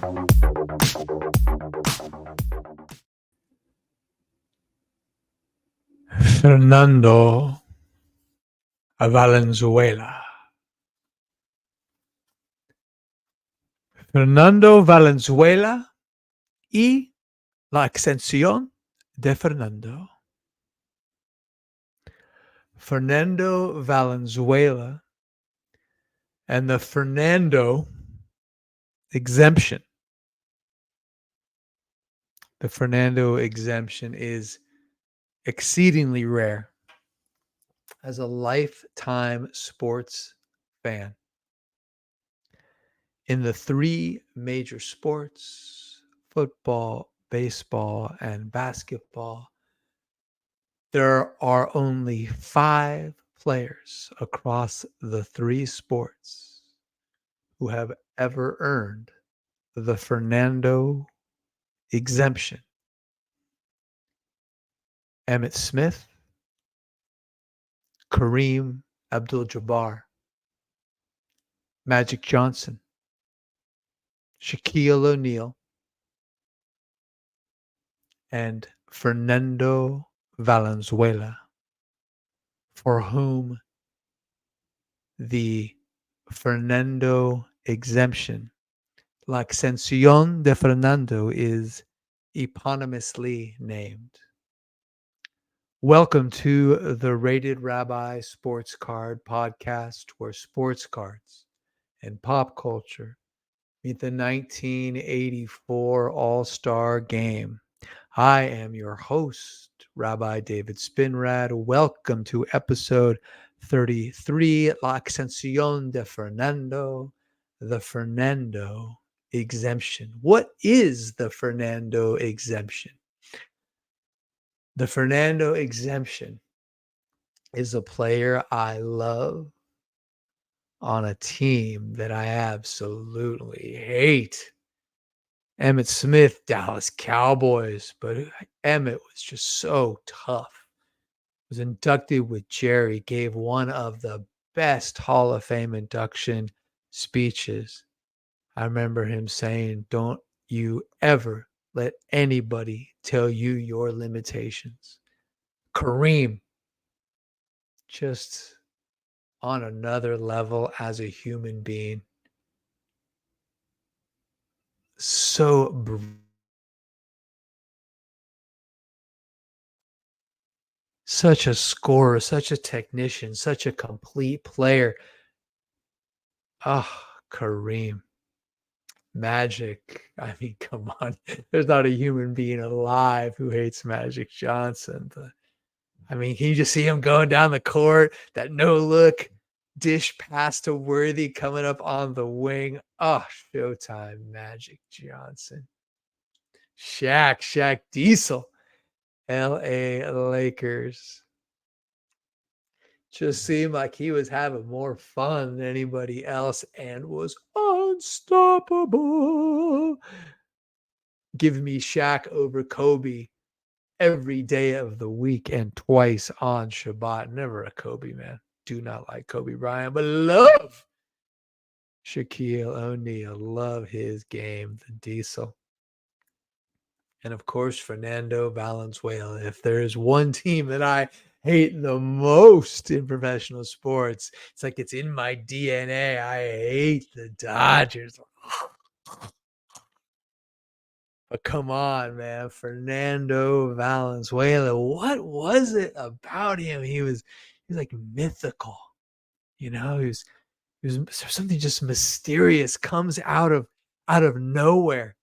Fernando Valenzuela. Fernando Valenzuela y la extensión de Fernando. Fernando Valenzuela and the Fernando Exemption. The Fernando Exemption is exceedingly rare as a lifetime sports fan. In the three major sports, football, baseball, and basketball, there are only 5 players across the 3 sports who have ever earned the Fernando Exemption. Emmitt Smith, Kareem Abdul-Jabbar, Magic Johnson, Shaquille O'Neal, and Fernando Valenzuela, for whom the Fernando Exemption, La Excencio de Fernando, is eponymously named. Welcome to the Rated Rabbi Sports Card Podcast, where sports cards and pop culture meet the 1984 All-Star Game. I am your host, Rabbi David Spinrad. Welcome to episode 33, La Excensión de Fernando, the Fernando Exemption. What is the Fernando Exemption? The Fernando Exemption is a player I love on a team that I absolutely hate. Emmitt Smith, Dallas Cowboys, but Emmitt was just so tough. Was inducted with Jerry, gave one of the best Hall of Fame induction speeches. I remember him saying, "Don't you ever let anybody tell you your limitations." Kareem, just on another level as a human being. So such a scorer, such a technician, such a complete player. Ah, Kareem. Magic. I mean, come on. There's not a human being alive who hates Magic Johnson. But I mean, can you just see him going down the court? That no look dish pass to Worthy coming up on the wing. Oh, Showtime, Magic Johnson. Shaq Diesel. LA Lakers. Just seemed like he was having more fun than anybody else and was unstoppable. Give me Shaq over Kobe every day of the week and twice on Shabbat. Never a Kobe man. Do not like Kobe Bryant, but love Shaquille O'Neal. Love his game, the Diesel. And of course, Fernando Valenzuela. If there is one team that I hate the most in professional sports, it's like it's in my DNA. I hate the Dodgers. But come on, man. Fernando Valenzuela. What was it about him? He was like mythical. You know, he was something just mysterious, comes out of nowhere,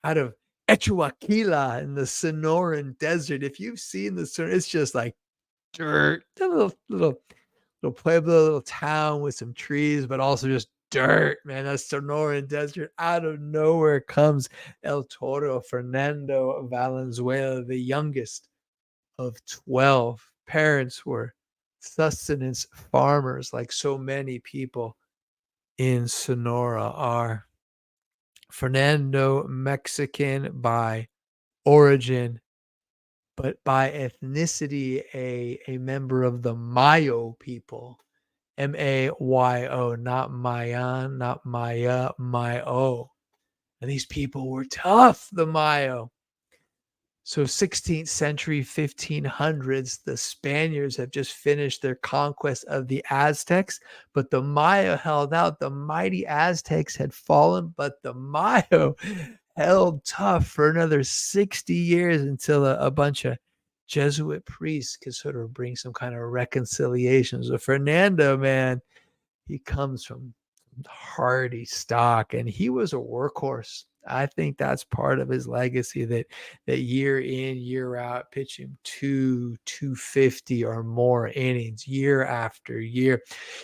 out of Echuaquila in the Sonoran Desert. If you've seen the Sonora, it's just like dirt, a little pueblo, little town with some trees, but also just dirt, man. That Sonoran Desert. Out of nowhere comes El Toro, Fernando Valenzuela, the youngest of 12. Parents were sustenance farmers, like so many people in Sonora are. Fernando, Mexican by origin, but by ethnicity, a member of the Mayo people. Mayo, not Mayan, not Maya, Mayo. And these people were tough, the Mayo. So 16th century, 1500s, the Spaniards have just finished their conquest of the Aztecs, but the Maya held out. The mighty Aztecs had fallen, but the Mayo held tough for another 60 years until a bunch of Jesuit priests could sort of bring some kind of reconciliation. So Fernando, man, he comes from hardy stock, and he was a workhorse. I think that's part of his legacy, that year in, year out, pitching 250 or more innings year after year.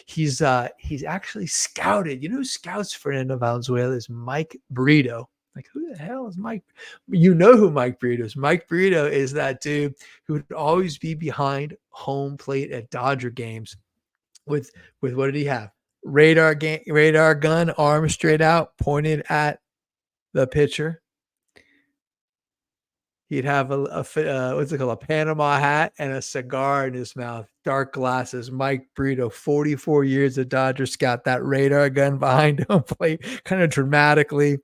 He's actually scouted. You know who scouts Fernando Valenzuela is Mike Brito. Like, who the hell is Mike? You know who Mike Brito is. Mike Brito is that dude who would always be behind home plate at Dodger games with what did he have? Radar gun, arm straight out, pointed at the pitcher. He'd have what's it called, a Panama hat and a cigar in his mouth, dark glasses. Mike Brito, 44 years of Dodger scout, that radar gun behind home plate, kind of dramatically.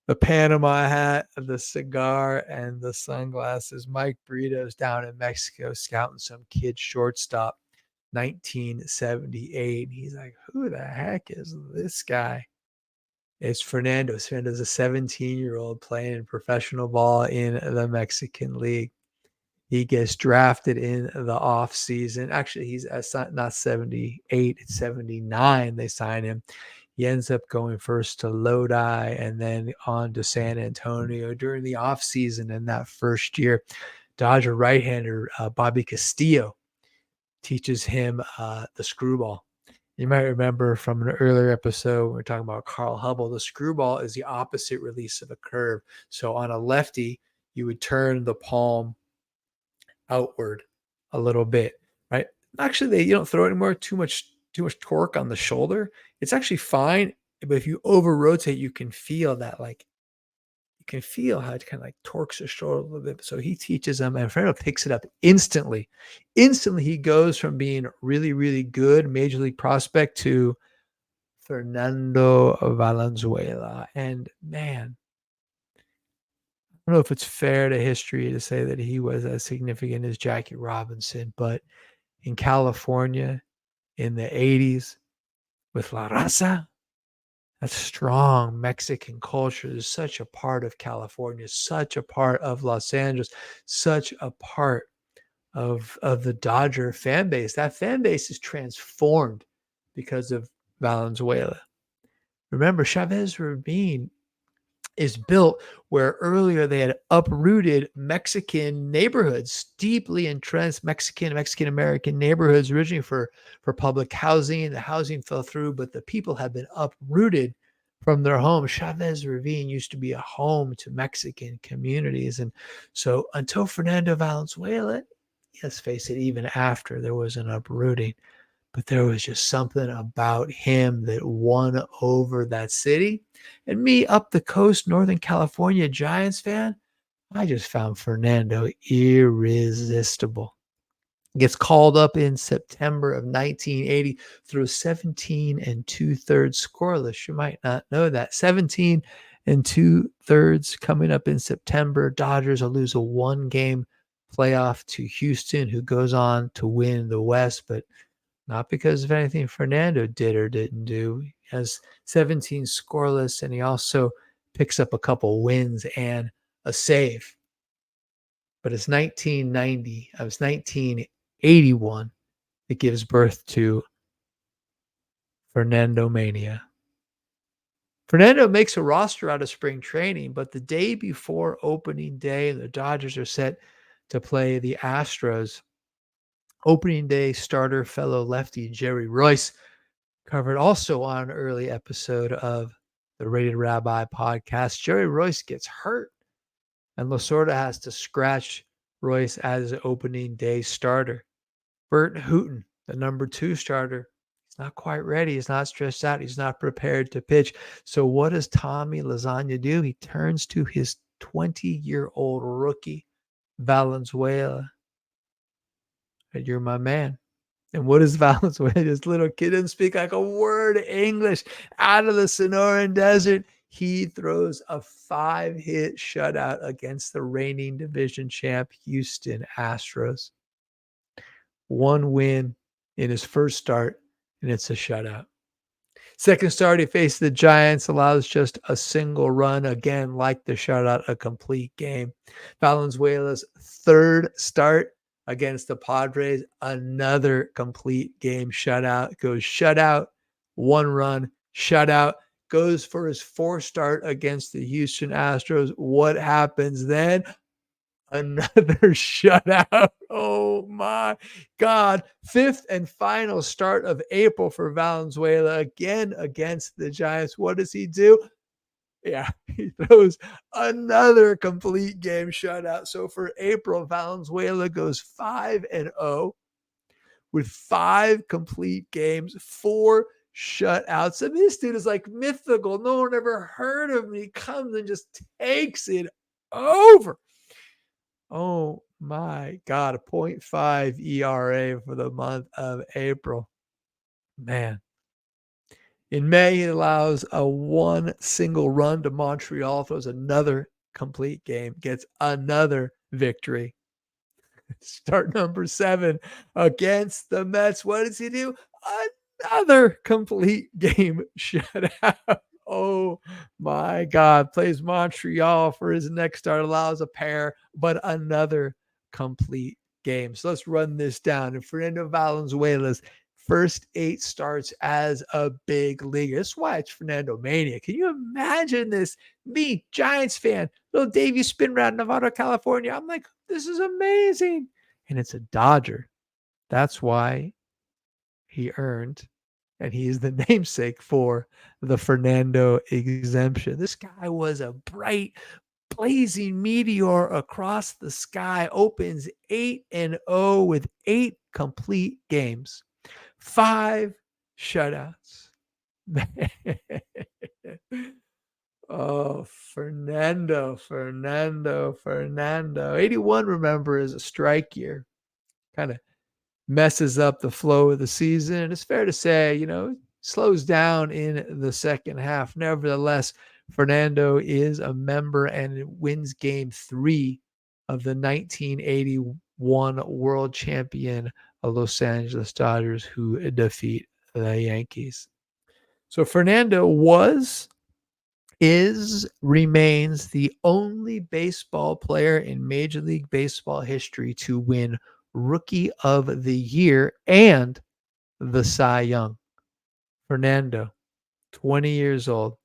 The Panama hat, the cigar, and the sunglasses. Mike Brito's down in Mexico scouting some kid shortstop, 1978. He's like, who the heck is this guy? It's Fernando. Fernando's a 17-year-old playing professional ball in the Mexican League. He gets drafted in the off season. Actually, he's not 78, it's 79. They sign him. He ends up going first to Lodi and then on to San Antonio during the off season. In that first year, Dodger right-hander Bobby Castillo teaches him the screwball. You might remember from an earlier episode, we were talking about Carl Hubble. The screwball is the opposite release of a curve. So on a lefty, you would turn the palm outward a little bit, right? Actually, you don't throw it anymore. Too much torque on the shoulder. It's actually fine, but if you over rotate, you can feel that, like, you can feel how it kind of like torques the shoulder a little bit. So he teaches them, and Fernando picks it up instantly. Instantly, he goes from being really, really good major league prospect to Fernando Valenzuela. And man, I don't know if it's fair to history to say that he was as significant as Jackie Robinson, but in California in the 80s with La Raza, that strong Mexican culture is such a part of California, such a part of Los Angeles, such a part of the Dodger fan base. That fan base is transformed because of Valenzuela. Remember, Chavez Ravine is built where earlier they had uprooted Mexican neighborhoods, deeply entrenched Mexican American neighborhoods, originally for public housing. The housing fell through, but the people have been uprooted from their homes. Chavez Ravine used to be a home to Mexican communities. And so until Fernando Valenzuela, let's face it, even after there was an uprooting, but there was just something about him that won over that city. And me, up the coast, Northern California Giants fan, I just found Fernando irresistible. Gets called up in September of 1980 through 17 and 2/3 scoreless. You might not know that. 17 and 2/3 coming up in September. Dodgers will lose a 1-game playoff to Houston, who goes on to win the West, but not because of anything Fernando did or didn't do. He has 17 scoreless, and he also picks up a couple wins and a save. But it's 1981 that gives birth to Fernando Mania. Fernando makes a roster out of spring training, but the day before opening day, the Dodgers are set to play the Astros. Opening day starter, fellow lefty Jerry Royce, covered also on an early episode of the Rated Rabbi podcast. Jerry Royce gets hurt, and Lasorda has to scratch Royce as opening day starter. Bert Hooton, the number 2 starter, he's not quite ready. He's not stretched out. He's not prepared to pitch. So what does Tommy Lasagna do? He turns to his 20-year-old rookie, Valenzuela. And you're my man. And what is Valenzuela? This little kid didn't speak like a word of English, out of the Sonoran Desert. He throws a 5-hit shutout against the reigning division champ Houston Astros. One win in his first start, and it's a shutout. Second start, he faced the Giants, allows just a single run. Again, like the shutout, a complete game. Valenzuela's third start against the Padres, another complete game shutout. Goes shutout, one run, shutout. Goes for his fourth start against the Houston Astros. What happens then? Another shutout. Oh my God. Fifth and final start of April for Valenzuela, again against the Giants. What does he do? Yeah, he throws another complete game shutout. So for April, Valenzuela goes 5-0 with 5 complete games, 4 shutouts. I mean, this dude is like mythical. No one ever heard of him. He comes and just takes it over. Oh my God, a .5 ERA for the month of April. Man. In May, he allows a one single run to Montreal, throws another complete game, gets another victory. Start number 7 against the Mets. What does he do? Another complete game shutout. Oh my God. Plays Montreal for his next start, allows a pair, but another complete game. So let's run this down. And Fernando Valenzuela's first 8 starts as a big leaguer. That's why it's Fernando Mania. Can you imagine this? Me, Giants fan, little Davey spin around Nevada, California. I'm like, this is amazing. And it's a Dodger. That's why he earned, and he is the namesake for the Fernando Exemption. This guy was a bright, blazing meteor across the sky, opens 8-0 with 8 complete games, 5 shutouts. Oh, Fernando. 81, remember, is a strike year. Kind of messes up the flow of the season. It's fair to say, slows down in the second half. Nevertheless, Fernando is a member and wins game 3 of the 1981 world champion Los Angeles Dodgers, who defeat the Yankees. So Fernando remains the only baseball player in Major League Baseball history to win Rookie of the Year and the Cy Young. Fernando, 20 years old.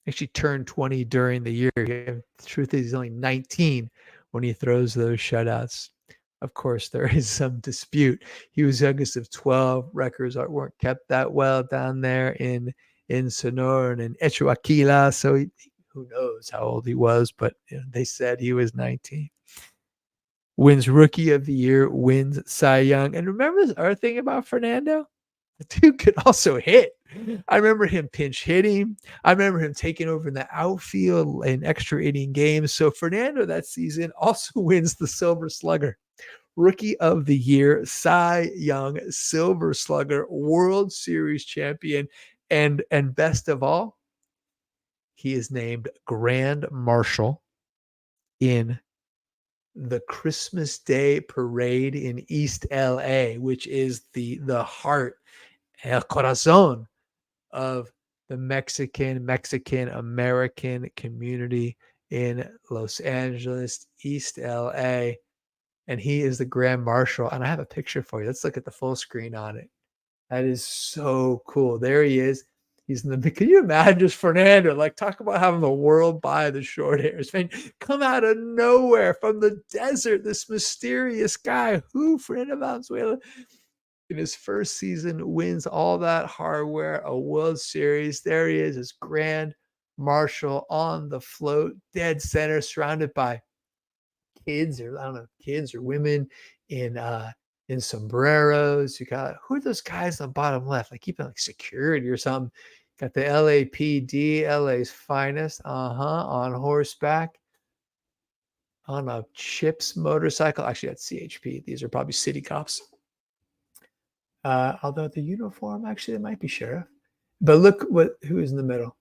Actually turned 20 during the year. The truth is he's only 19 when he throws those shutouts. Of course, there is some dispute. He was youngest of 12. Records weren't kept that well down there in Sonora and in Echuaquila. So who knows how old he was, but they said he was 19. Wins Rookie of the Year, wins Cy Young. And remember this other thing about Fernando? The dude could also hit. I remember him pinch hitting. I remember him taking over in the outfield in extra inning games. So Fernando that season also wins the Silver Slugger. Rookie of the Year, Cy Young, Silver Slugger, World Series champion, and best of all, he is named Grand Marshal in the Christmas Day Parade in East LA, which is the heart, el corazón of the Mexican American community in Los Angeles, East LA. And he is the Grand Marshal. And I have a picture for you. Let's look at the full screen on it. That is so cool. There he is. He's in the. Can you imagine just Fernando? Like, talk about having the world by the short hairs. Man, come out of nowhere from the desert. This mysterious guy, who Fernando Valenzuela, in his first season, wins all that hardware, a World Series. There he is, his Grand Marshal on the float, dead center, surrounded by kids, or I don't know, kids or women in sombreros. You got, who are those guys on the bottom left? Like keeping like security or something. Got the LAPD, LA's finest, on horseback, on a Chips motorcycle. Actually, that's CHP. These are probably city cops. Although the uniform, actually, it might be sheriff. But look who is in the middle.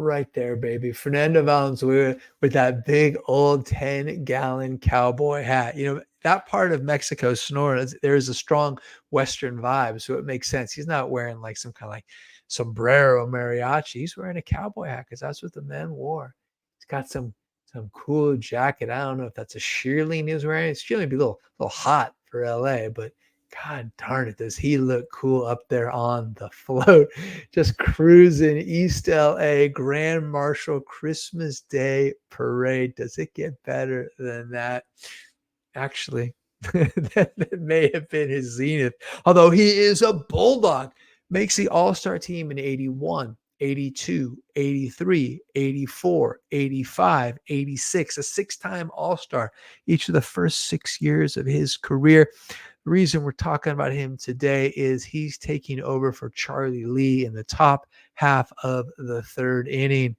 Right there, baby. Fernando Valenzuela with that big old 10-gallon cowboy hat. That part of Mexico, Sonora, there is a strong Western vibe, so it makes sense. He's not wearing like some kind of like sombrero mariachi. He's wearing a cowboy hat because that's what the men wore. He's got some cool jacket. I don't know if that's a shearling he was wearing. It's shearling be a little hot for LA, but God darn it, does he look cool up there on the float, just cruising East LA Grand Marshal Christmas Day Parade. Does it get better than that? Actually, that may have been his zenith, although he is a bulldog. Makes the All-Star team in 81, 82, 83, 84, 85, 86, a six-time All-Star each of the first 6 years of his career. The reason we're talking about him today is he's taking over for Charlie Lee in the top half of the third inning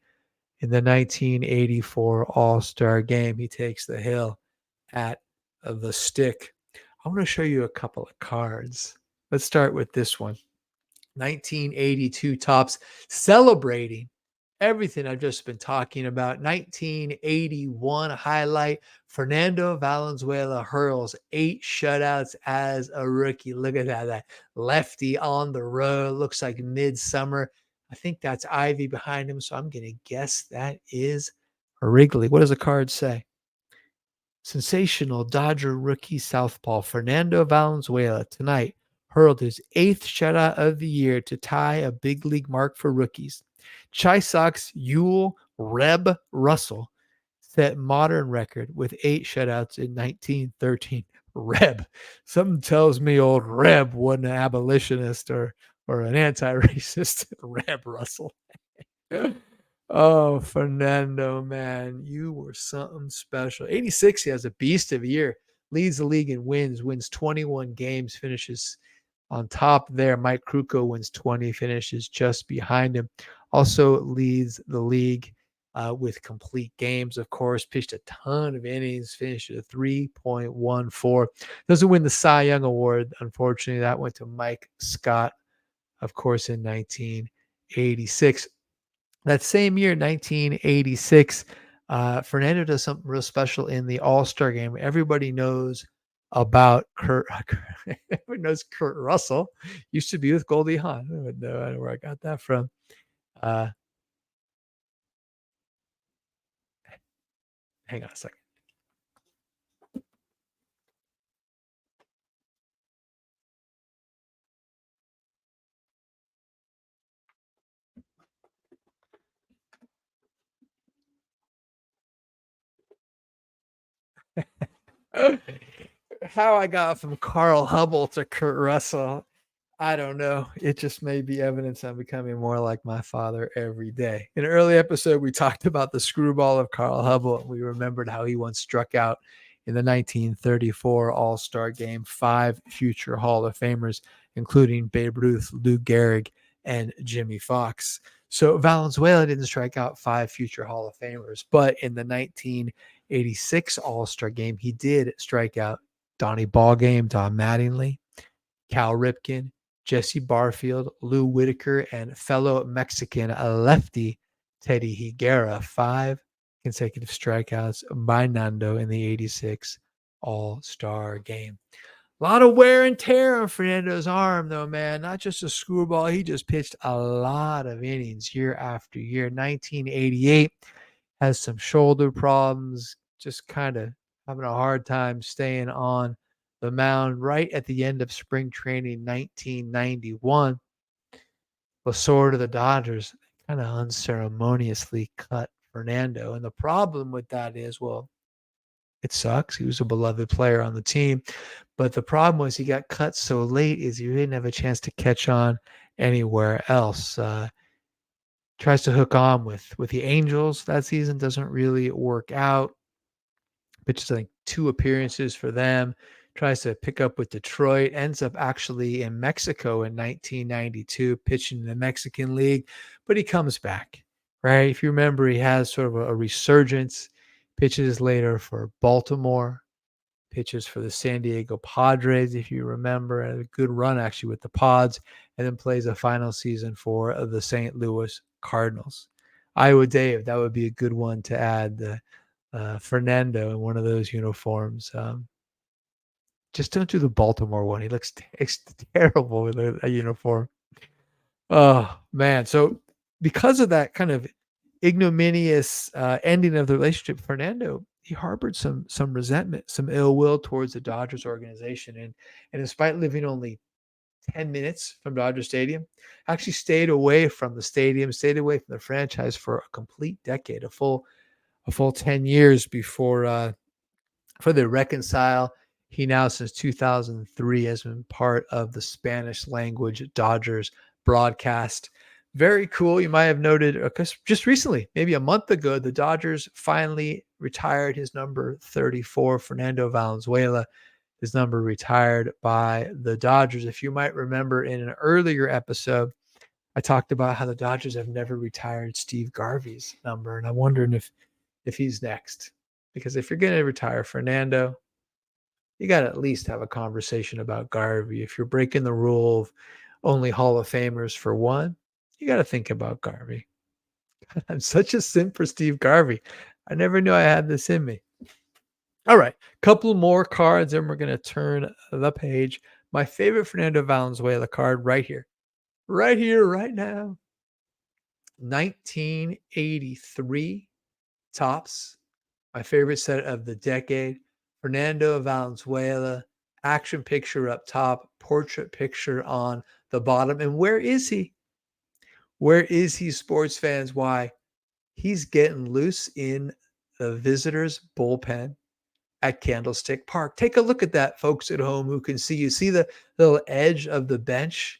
in the 1984 All-Star game. He takes the hill at the stick. I want to show you a couple of cards. Let's start with this one. 1982 Topps celebrating everything I've just been talking about. 1981 highlight. Fernando Valenzuela hurls 8 shutouts as a rookie. Look at that lefty on the road. Looks like midsummer. I think that's Ivy behind him, so I'm going to guess that is Wrigley. What does the card say? Sensational Dodger rookie southpaw Fernando Valenzuela tonight hurled his 8th shutout of the year to tie a big league mark for rookies. Chi Sox Yule Reb Russell set modern record with 8 shutouts in 1913. Reb. Something tells me old Reb wasn't an abolitionist or an anti-racist. Reb Russell. Oh, Fernando, man, you were something special. 86, he has a beast of a year, leads the league in wins 21 games, finishes on top there. Mike Krukow wins 20, finishes just behind him. Also leads the league with complete games, of course, pitched a ton of innings, finished at a 3.14. Doesn't win the Cy Young Award, unfortunately. That went to Mike Scott, of course, in 1986. That same year, 1986, Fernando does something real special in the All-Star game. Everybody knows about Kurt. Everyone knows Kurt Russell. Used to be with Goldie Hawn. I don't know where I got that from. Uh, Hang on a second. How I got from Carl Hubble to Kurt Russell, I don't know. It just may be evidence I'm becoming more like my father every day. In an early episode, we talked about the screwball of Carl Hubble. We remembered how he once struck out in the 1934 All-Star Game 5 future Hall of Famers, including Babe Ruth, Lou Gehrig, and Jimmy Fox. So Valenzuela didn't strike out 5 future Hall of Famers, but in the 1986 All-Star Game, he did strike out Donnie Ballgame, Don Mattingly, Cal Ripken, Jesse Barfield, Lou Whitaker, and fellow Mexican lefty Teddy Higuera. 5 consecutive strikeouts by Nando in the 86 All-Star Game. A lot of wear and tear on Fernando's arm, though, man. Not just a screwball. He just pitched a lot of innings year after year. 1988 has some shoulder problems, just kind of having a hard time staying on the mound. Right at the end of spring training, 1991, Lasorda, the Dodgers, kind of unceremoniously cut Fernando. And the problem with that is, well, it sucks. He was a beloved player on the team. But the problem was he got cut so late is he didn't have a chance to catch on anywhere else. Tries to hook on with the Angels that season, doesn't really work out. Pitches, I think, 2 appearances for them. Tries to pick up with Detroit. Ends up actually in Mexico in 1992, pitching in the Mexican League. But he comes back, right? If you remember, he has sort of a resurgence. Pitches later for Baltimore. Pitches for the San Diego Padres, if you remember. Had a good run, actually, with the Pods. And then plays a final season for the St. Louis Cardinals. Iowa Dave, that would be a good one to add. The Fernando in one of those uniforms. Just don't do the Baltimore one. He looks terrible with a uniform. Oh man! So because of that kind of ignominious ending of the relationship, Fernando, he harbored some resentment, some ill will towards the Dodgers organization, and despite living only 10 minutes from Dodger Stadium, actually stayed away from the stadium, stayed away from the franchise for a complete decade, a full 10 years before they reconcile. He now, since 2003, has been part of the Spanish language Dodgers broadcast. Very cool. You might have noted just recently, maybe a month ago, the Dodgers finally retired his number 34, Fernando Valenzuela. His number retired by the Dodgers. If you might remember in an earlier episode, I talked about how the Dodgers have never retired Steve Garvey's number, and I'm wondering if he's next. Because if you're going to retire Fernando, you got to at least have a conversation about Garvey. If you're breaking the rule of only Hall of Famers for one, you got to think about Garvey. I'm such a simp for Steve Garvey. I never knew I had this in me. All right, couple more cards, and we're going to turn the page. My favorite Fernando Valenzuela card right here, right now. 1983 Topps, my favorite set of the decade. Fernando Valenzuela, action picture up top, portrait picture on the bottom. And where is he? Where is he, sports fans? Why? He's getting loose in the visitors' bullpen at Candlestick Park. Take a look at that, folks at home who can see. You see the little edge of the bench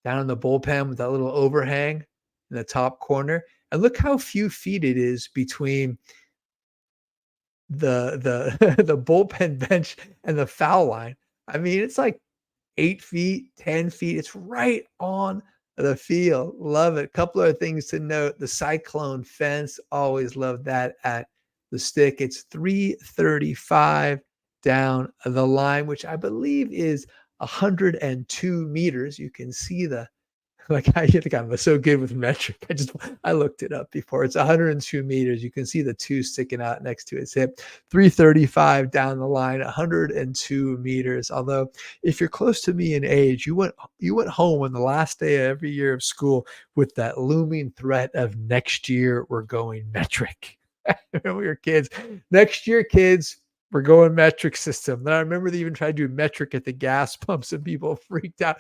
down in the bullpen with that little overhang in the top corner. And look how few feet it is between the the bullpen bench and the foul line. I mean, it's like 8 feet, 10 feet. It's right on the field. Love it. Couple of things to note. The cyclone fence, always love that at the stick. It's 335 down the line, which I believe is 102 meters. You can see the like I think I'm so good with metric. I looked it up before. It's 102 meters. You can see the two sticking out next to his hip. 335 down the line, 102 meters. Although if you're close to me in age, you went home on the last day of every year of school with that looming threat of next year we're going metric. When we were kids. Next year, kids, we're going metric system. Then I remember they even tried to do metric at the gas pumps and people freaked out.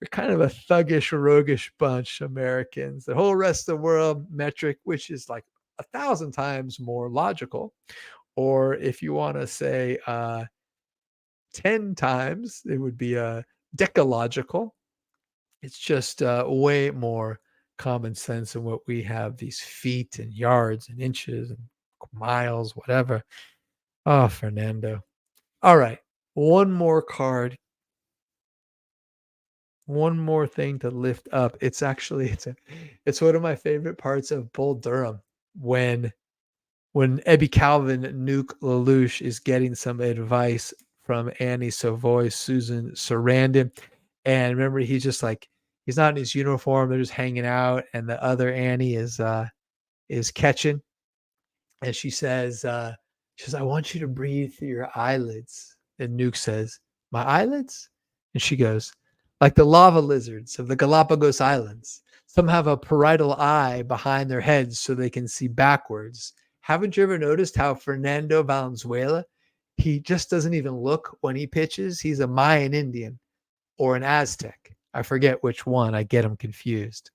We're kind of a thuggish, roguish bunch, Americans. The whole rest of the world, metric, which is like 1,000 times more logical. Or if you want to say 10 times, it would be a decalogical. It's just way more common sense than what we have, these feet and yards and inches and miles, whatever. Oh, Fernando. All right. One more card, one more thing to lift up. It's one of my favorite parts of Bull Durham when Ebby Calvin, Nuke Lelouch is getting some advice from Annie Savoy, Susan Sarandon. And remember, he's not in his uniform, they're just hanging out, and the other Annie is catching. And she says, I want you to breathe through your eyelids. And Nuke says, my eyelids? And she goes, like the lava lizards of the Galapagos Islands. Some have a parietal eye behind their heads so they can see backwards. Haven't you ever noticed how Fernando Valenzuela, he just doesn't even look when he pitches? He's a Mayan Indian or an Aztec. I forget which one. I get him confused.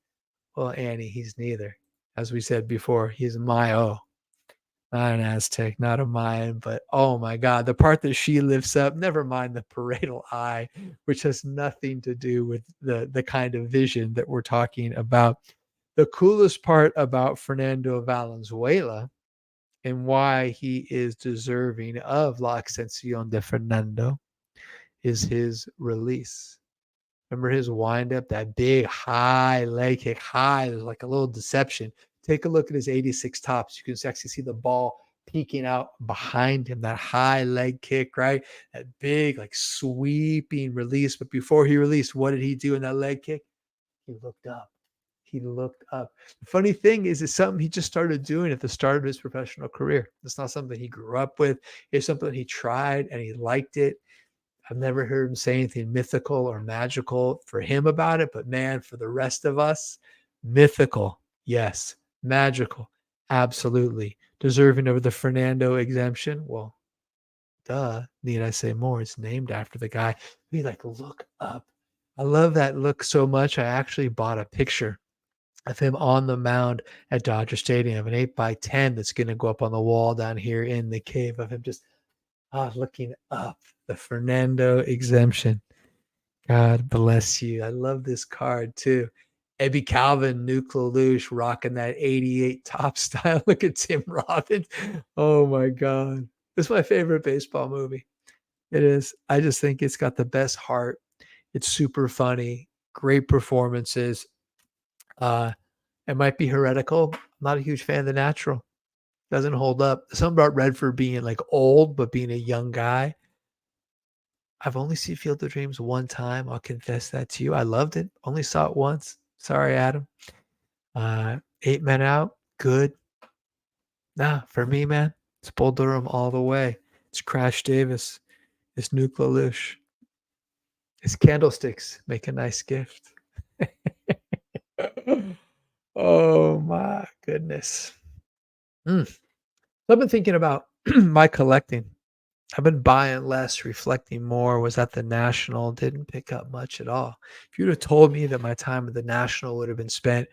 Well, Annie, he's neither. As we said before, he's Mayo. Not an Aztec, not a Mayan, but oh my God, the part that she lifts up, never mind the parietal eye, which has nothing to do with the kind of vision that we're talking about. The coolest part about Fernando Valenzuela and why he is deserving of La Excencio de Fernando is his release. Remember his windup, that big high leg kick, high. There's like a little deception. Take a look at his 86 Topps. You can actually see the ball peeking out behind him, that high leg kick, right? That big, like sweeping release. But before he released, what did he do in that leg kick? He looked up. he looked up. The funny thing is, it's something he just started doing at the start of his professional career. It's not something he grew up with. It's something he tried and he liked it. I've never heard him say anything mythical or magical for him about it, but man, for the rest of us, mythical, yes. Magical, absolutely. Deserving of the Fernando exemption. Well, duh, need I say more? It's named after the guy. We like look up. I love that look so much. I actually bought a picture of him on the mound at Dodger Stadium, an 8x10 that's going to go up on the wall down here in the cave of him just looking up. The Fernando exemption. God bless you. I love this card too. Ebby Calvin, Nuke LaLoosh, rocking that 88 top style. Look at Tim Robbins. Oh my God. It's my favorite baseball movie. It is. I just think it's got the best heart. It's super funny, great performances. Uh, it might be heretical. I'm not a huge fan of The Natural. Doesn't hold up. Something about Redford being like old, but being a young guy. I've only seen Field of Dreams one time. I'll confess that to you. I loved it. Only saw it once. Sorry, Adam. 8 Men Out, good. Nah, for me, man, it's Bull Durham all the way. It's Crash Davis. It's Nuke LaLoosh. It's Candlesticks. Make a nice gift. Oh my goodness. So I've been thinking about my collecting. I've been buying less, reflecting more. Was at the National, didn't pick up much at all. If you'd have told me that my time at the National would have been spent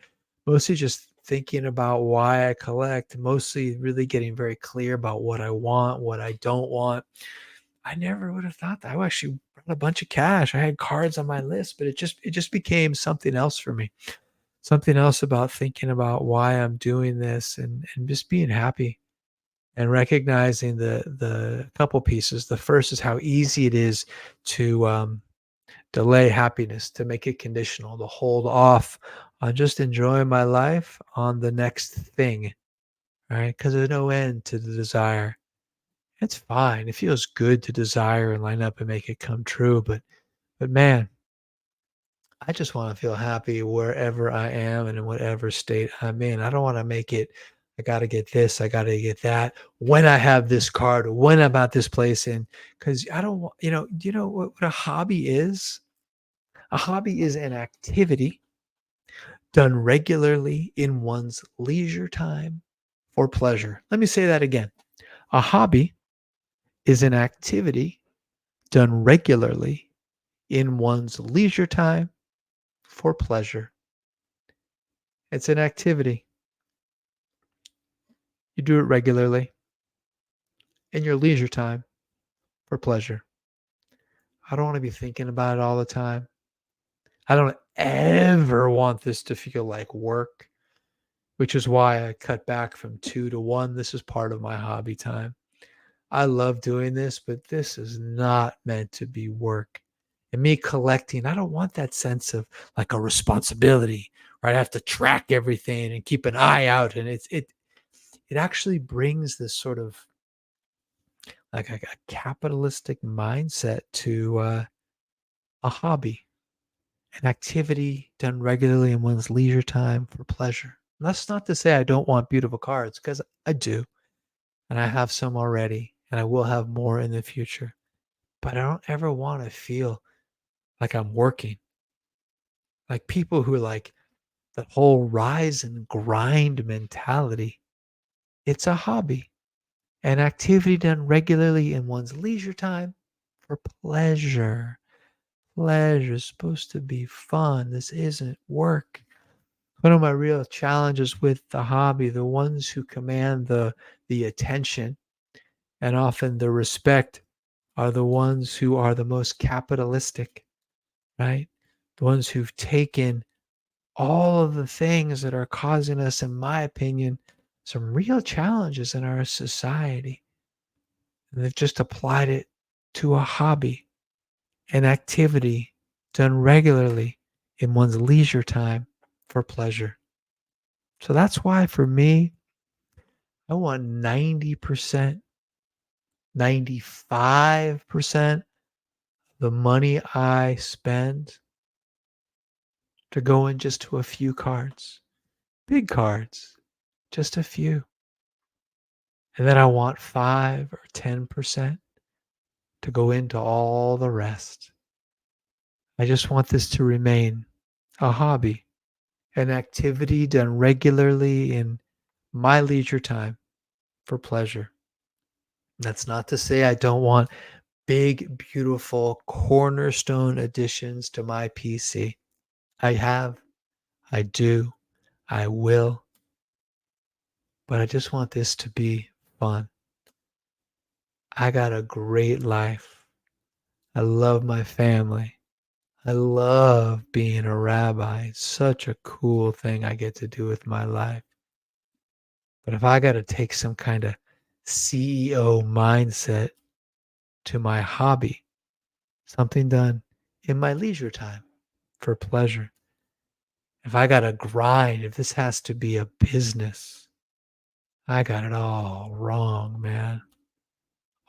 mostly just thinking about why I collect, mostly really getting very clear about what I want, what I don't want, I never would have thought that. I actually brought a bunch of cash. I had cards on my list, but it just became something else for me. Something else about thinking about why I'm doing this and just being happy and recognizing the couple pieces. The first is how easy it is to delay happiness, to make it conditional, to hold off on just enjoying my life on the next thing, right? Because there's no end to the desire. It's fine. It feels good to desire and line up and make it come true, but man, I just want to feel happy wherever I am and in whatever state I'm in. I don't want to make it, I got to get this, I got to get that. When I have this card, when I'm at this place, and because I don't want, do you know what a hobby is? A hobby is an activity done regularly in one's leisure time for pleasure. Let me say that again. A hobby is an activity done regularly in one's leisure time for pleasure. It's an activity. You do it regularly in your leisure time for pleasure. I don't want to be thinking about it all the time. I don't ever want this to feel like work, which is why I cut back from 2 to 1. This is part of my hobby time. I love doing this, but this is not meant to be work. And me collecting, I don't want that sense of like a responsibility, right? I have to track everything and keep an eye out. And it actually brings this sort of like a capitalistic mindset to a hobby, an activity done regularly in one's leisure time for pleasure. And that's not to say I don't want beautiful cards, because I do. And I have some already, and I will have more in the future. But I don't ever want to feel like I'm working. Like people who are like the whole rise and grind mentality. It's a hobby, an activity done regularly in one's leisure time for pleasure. Pleasure is supposed to be fun. This isn't work. One of my real challenges with the hobby, the ones who command the attention and often the respect, are the ones who are the most capitalistic, right? The ones who've taken all of the things that are causing us, in my opinion, some real challenges in our society. And they've just applied it to a hobby, an activity done regularly in one's leisure time for pleasure. So that's why for me, I want 90%, 95% the money I spend to go in just to a few cards, big cards, just a few. And then I want 5 or 10% to go into all the rest. I just want this to remain a hobby, an activity done regularly in my leisure time for pleasure. That's not to say I don't want big, beautiful cornerstone additions to my PC. I have, I do, I will, but I just want this to be fun. I got a great life. I love my family. I love being a rabbi. It's such a cool thing I get to do with my life. But if I got to take some kind of CEO mindset to my hobby, something done in my leisure time for pleasure, if I got to grind, if this has to be a business, I got it all wrong, man.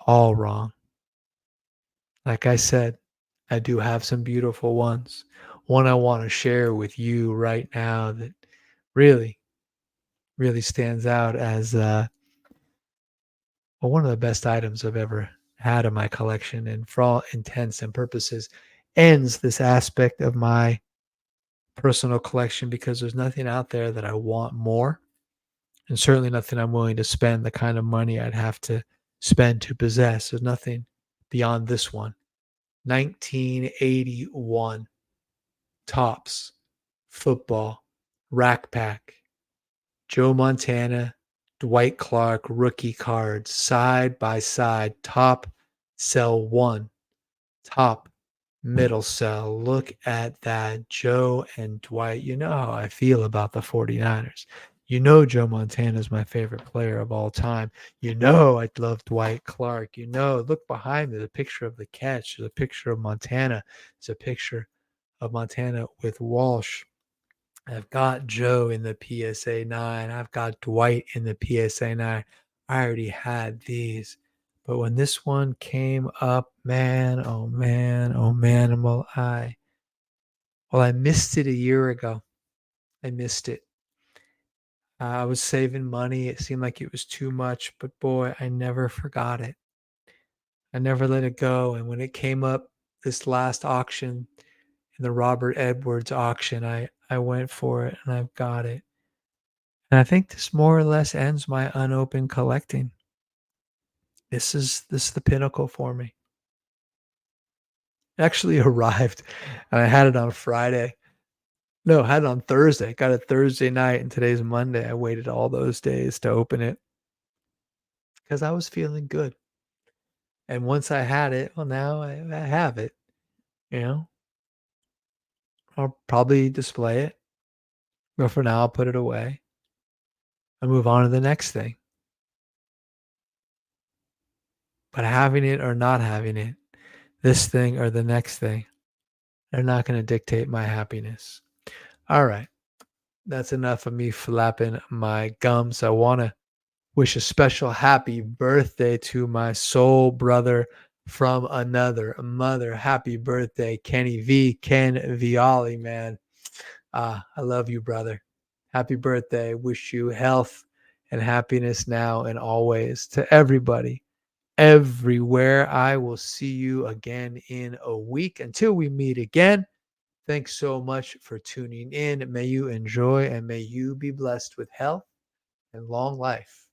All wrong. Like I said, I do have some beautiful ones. One I want to share with you right now that really, really stands out as well, one of the best items I've ever had in my collection, and for all intents and purposes, ends this aspect of my personal collection because there's nothing out there that I want more, and certainly nothing I'm willing to spend the kind of money I'd have to spend to possess. There's nothing beyond this one. 1981 Topps football rack pack. Joe Montana, Dwight Clark rookie cards side by side. Top cell one, top middle cell. Look at that. Joe and Dwight. You know how I feel about the 49ers. You know Joe Montana is my favorite player of all time. You know I love Dwight Clark. You know, look behind me, the picture of the catch, the picture of Montana. It's a picture of Montana with Walsh. I've got Joe in the PSA 9. I've got Dwight in the PSA 9. I already had these. But when this one came up, man, oh man, oh man, I missed it a year ago. I missed it. I was saving money. It seemed like it was too much, but boy, I never forgot it. I never let it go. And when it came up this last auction, in the Robert Edwards auction, I went for it and I've got it. And I think this more or less ends my unopened collecting. This is the pinnacle for me. It actually arrived and I had it on Friday. No, I had it on Thursday. Got it Thursday night and today's Monday. I waited all those days to open it because I was feeling good. And once I had it, well, now I have it. You know, I'll probably display it, but for now, I'll put it away and move on to the next thing. But having it or not having it, this thing or the next thing, they're not going to dictate my happiness. All right. That's enough of me flapping my gums. I want to wish a special happy birthday to my soul brother from another mother. Happy birthday, Kenny V. Ken Viali, man. I love you, brother. Happy birthday. Wish you health and happiness now and always. To everybody, everywhere. I will see you again in a week. Until we meet again, thanks so much for tuning in. May you enjoy and may you be blessed with health and long life.